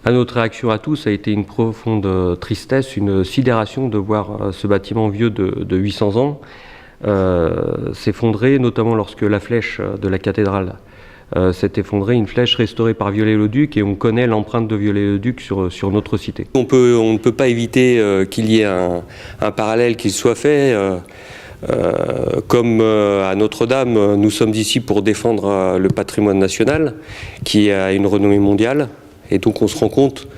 Notre réaction à tous a été une profonde tristesse, une sidération de voir ce bâtiment vieux de 800 ans s'effondrer, notamment lorsque la flèche de la cathédrale s'est effondrée, une flèche restaurée par Viollet-le-Duc, et on connaît l'empreinte de Viollet-le-Duc sur notre cité. On ne peut pas éviter qu'il y ait un parallèle qui soit fait. Comme à Notre-Dame, nous sommes ici pour défendre le patrimoine national qui a une renommée mondiale, et donc on se rend compte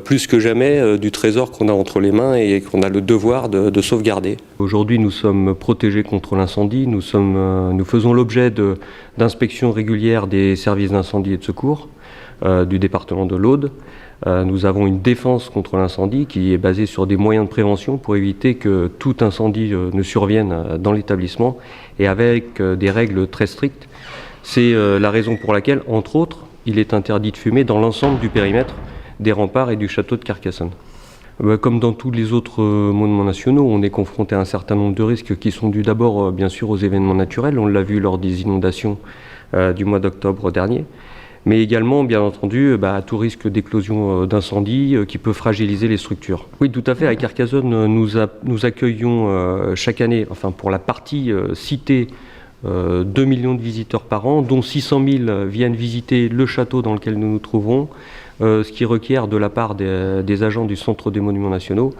plus que jamais du trésor qu'on a entre les mains et qu'on a le devoir de sauvegarder. Aujourd'hui, nous sommes protégés contre l'incendie, nous faisons l'objet d'inspections régulières des services d'incendie et de secours du département de l'Aude. Nous avons une défense contre l'incendie qui est basée sur des moyens de prévention pour éviter que tout incendie ne survienne dans l'établissement, et avec des règles très strictes. C'est la raison pour laquelle, entre autres, il est interdit de fumer dans l'ensemble du périmètre des remparts et du château de Carcassonne. Comme dans tous les autres monuments nationaux, on est confronté à un certain nombre de risques qui sont dus d'abord, bien sûr, aux événements naturels. On l'a vu lors des inondations du mois d'octobre dernier. Mais également, bien entendu, à tout risque d'éclosion d'incendie qui peut fragiliser les structures. Oui, tout à fait. À Carcassonne, nous accueillons chaque année, enfin pour la partie cité, 2 millions de visiteurs par an, dont 600 000 viennent visiter le château dans lequel nous nous trouvons, ce qui requiert de la part des agents du Centre des Monuments Nationaux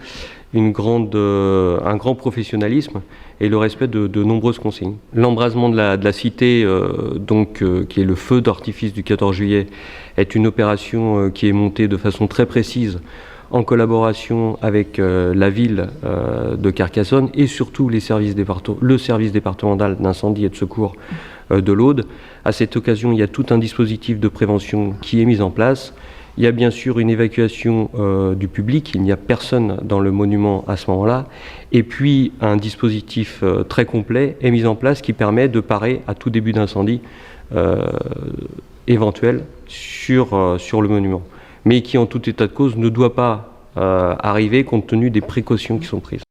un grand professionnalisme et le respect de nombreuses consignes. L'embrasement de la cité, qui est le feu d'artifice du 14 juillet, est une opération qui est montée de façon très précise en collaboration avec la ville de Carcassonne et surtout le service départemental d'incendie et de secours de l'Aude. À cette occasion, il y a tout un dispositif de prévention qui est mis en place. Il y a bien sûr une évacuation du public, il n'y a personne dans le monument à ce moment-là. Et puis un dispositif très complet est mis en place qui permet de parer à tout début d'incendie éventuel sur le monument, mais qui en tout état de cause ne doit pas arriver compte tenu des précautions qui sont prises.